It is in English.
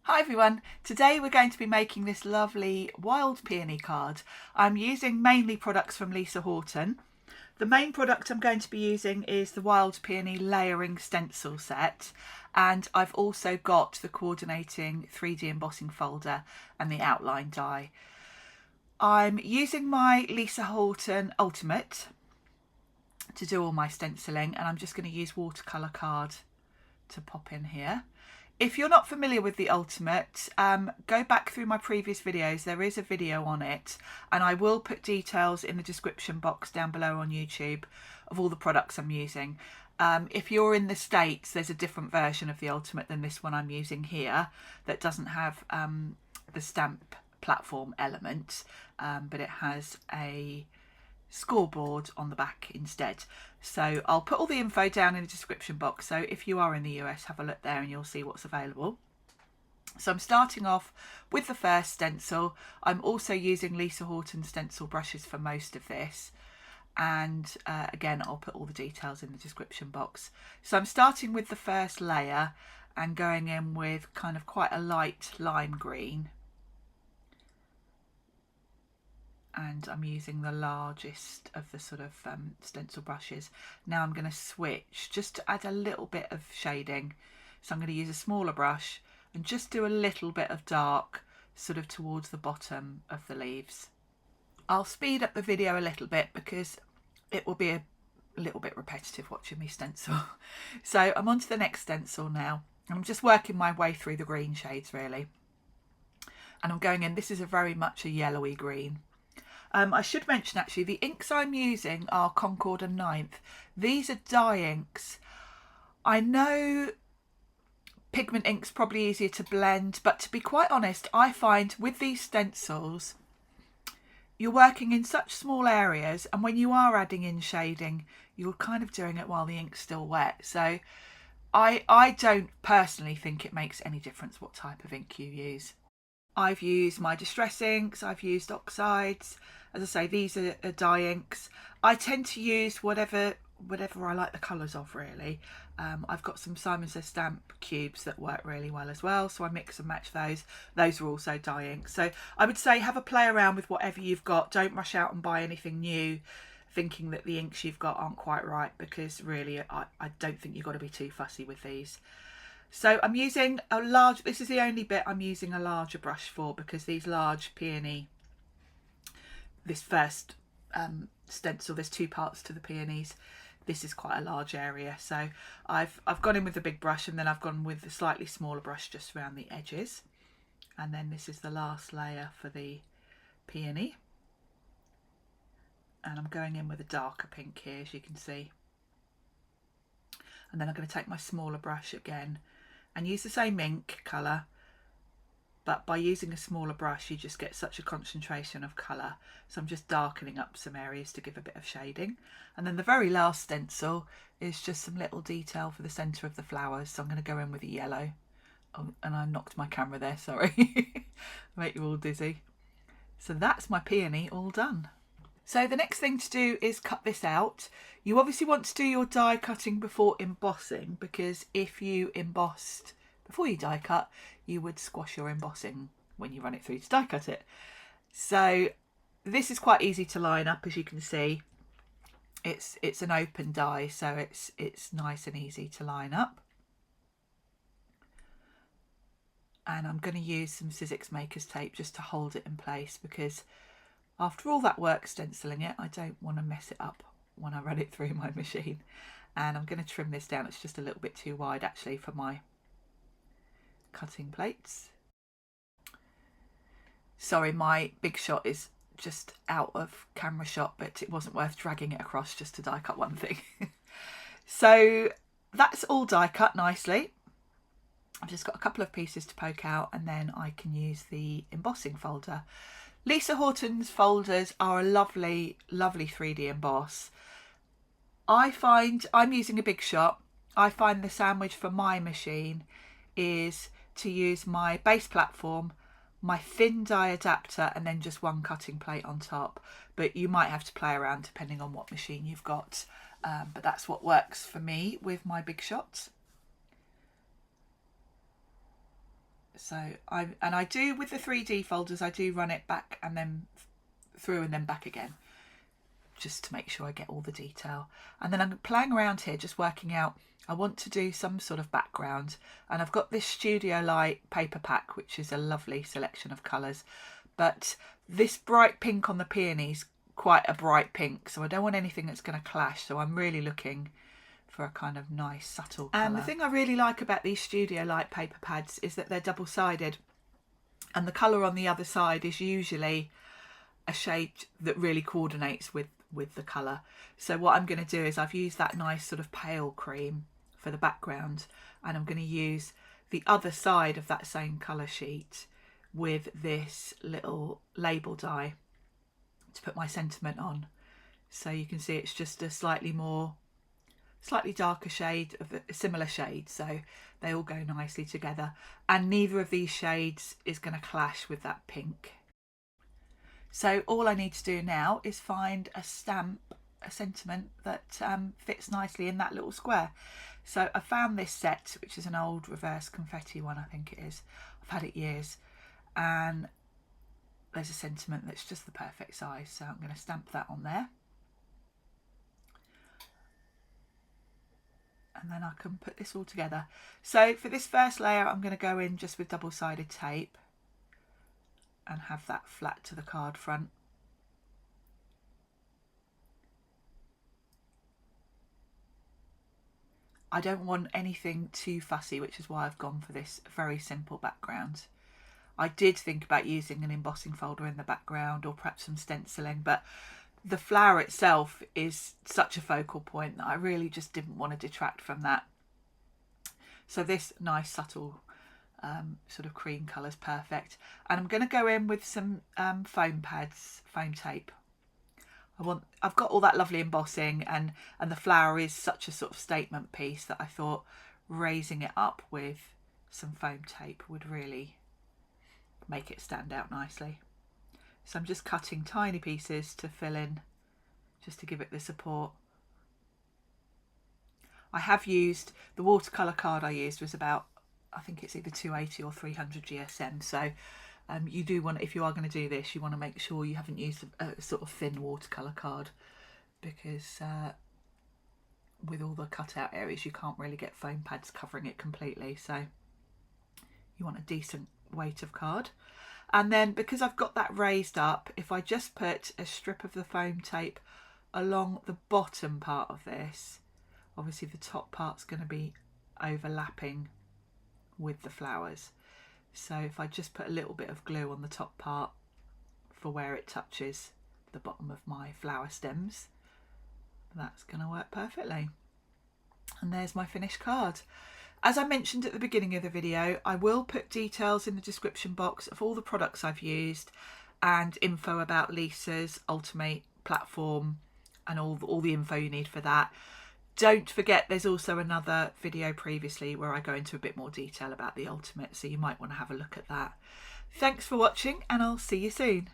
Hi everyone, today we're going to be making this lovely wild peony card. I'm using mainly products from Lisa Horton. The main product I'm going to be using is the wild peony layering stencil set, and I've also got the coordinating 3D embossing folder and the outline die. I'm using my Lisa Horton Ulti-mate to do all my stenciling, and I'm just going to use watercolour card to pop in here. If you're not familiar with the Ulti-mate, go back through my previous videos. There is a video on it, and I will put details in the description box down below on YouTube of all the products I'm using. If you're in the States, there's a different version of the Ulti-mate than this one I'm using here that doesn't have the stamp platform element, but it has a scoreboard on the back instead. So I'll put all the info down in the description box, so if you are in the US, have a look there and you'll see what's available. So I'm starting off with the first stencil. I'm also using Lisa Horton stencil brushes for most of this, and again I'll put all the details in the description box. So I'm starting with the first layer and going in with kind of quite a light lime green, and I'm using the largest of the sort of stencil brushes. Now I'm going to switch just to add a little bit of shading. So I'm going to use a smaller brush and just do a little bit of dark sort of towards the bottom of the leaves. I'll speed up the video a little bit because it will be a little bit repetitive watching me stencil. So I'm on to the next stencil now. I'm just working my way through the green shades really. And I'm going in, this is a very much a yellowy green. I should mention actually the inks I'm using are Concord and 9th. These are dye inks. I know pigment ink's probably easier to blend, but to be quite honest, I find with these stencils, you're working in such small areas, and when you are adding in shading, you're kind of doing it while the ink's still wet. So I don't personally think it makes any difference what type of ink you use. I've used my distress inks, I've used oxides. As I say, these are dye inks. I tend to use whatever I like the colours of really. I've got some Simon Says stamp cubes that work really well as well, so I mix and match those. Those are also dye inks. So I would say have a play around with whatever you've got. Don't rush out and buy anything new thinking that the inks you've got aren't quite right, because really I don't think you've got to be too fussy with these. So I'm using a large, this is the only bit I'm using a larger brush for, because these large peony, this first stencil, there's two parts to the peonies. This is quite a large area. So I've gone in with the big brush, and then I've gone with the slightly smaller brush just around the edges. And then this is the last layer for the peony. And I'm going in with a darker pink here, as you can see. And then I'm going to take my smaller brush again and use the same ink colour, but by using a smaller brush you just get such a concentration of colour. So I'm just darkening up some areas to give a bit of shading. And then the very last stencil is just some little detail for the centre of the flowers, so I'm going to go in with a yellow. Oh, and I knocked my camera there, sorry. Make you all dizzy. So that's my peony all done. So the next thing to do is cut this out. You obviously want to do your die cutting before embossing, because if you embossed before you die cut, you would squash your embossing when you run it through to die cut it. So this is quite easy to line up, as you can see. It's an open die, so it's nice and easy to line up. And I'm going to use some Sizzix Maker's tape just to hold it in place, because after all that work stenciling it, I don't want to mess it up when I run it through my machine. And I'm going to trim this down. It's just a little bit too wide actually for my cutting plates. Sorry, my big shot is just out of camera shot, but it wasn't worth dragging it across just to die cut one thing. So that's all die cut nicely. I've just got a couple of pieces to poke out, and then I can use the embossing folder. Lisa Horton's folders are a lovely, lovely 3D emboss. I find, I'm using a big shot, I find the sandwich for my machine is to use my base platform, my thin die adapter, and then just one cutting plate on top. But you might have to play around depending on what machine you've got. But that's what works for me with my big shots. So I do with the 3D folders, I do run it back and then through and then back again, just to make sure I get all the detail. And then I'm playing around here, just working out, I want to do some sort of background, and I've got this Studio Light paper pack, which is a lovely selection of colours, but this bright pink on the peonies, quite a bright pink, so I don't want anything that's going to clash, so I'm really looking for a kind of nice subtle colour. And the thing I really like about these Studio Light paper pads is that they're double-sided, and the colour on the other side is usually a shade that really coordinates with the colour. So what I'm going to do is I've used that nice sort of pale cream for the background, and I'm going to use the other side of that same colour sheet with this little label die to put my sentiment on. So you can see it's just a slightly darker shade of a similar shade, so they all go nicely together, and neither of these shades is going to clash with that pink. So all I need to do now is find a stamp, a sentiment that fits nicely in that little square. So I found this set, which is an old reverse confetti one, I think it is. I've had it years, and there's a sentiment that's just the perfect size, so I'm going to stamp that on there. And then I can put this all together. So for this first layer, I'm going to go in just with double-sided tape and have that flat to the card front. I don't want anything too fussy, which is why I've gone for this very simple background. I did think about using an embossing folder in the background, or perhaps some stenciling, but the flower itself is such a focal point that I really just didn't want to detract from that. So this nice subtle sort of cream colour is perfect. And I'm going to go in with some foam pads, foam tape. I've got all that lovely embossing, and the flower is such a sort of statement piece that I thought raising it up with some foam tape would really make it stand out nicely. So I'm just cutting tiny pieces to fill in, just to give it the support. I have used, the watercolour card I used was about, I think it's either 280 or 300 GSM. So you do want, if you are going to do this, you want to make sure you haven't used a sort of thin watercolour card, because with all the cutout areas you can't really get foam pads covering it completely. So you want a decent weight of card. And then because I've got that raised up, if I just put a strip of the foam tape along the bottom part of this, obviously the top part's going to be overlapping with the flowers. So if I just put a little bit of glue on the top part for where it touches the bottom of my flower stems, that's going to work perfectly. And there's my finished card. As I mentioned at the beginning of the video, I will put details in the description box of all the products I've used and info about Lisa's Ulti-mate platform and all the info you need for that. Don't forget, there's also another video previously where I go into a bit more detail about the Ulti-mate, so you might want to have a look at that. Thanks for watching, and I'll see you soon.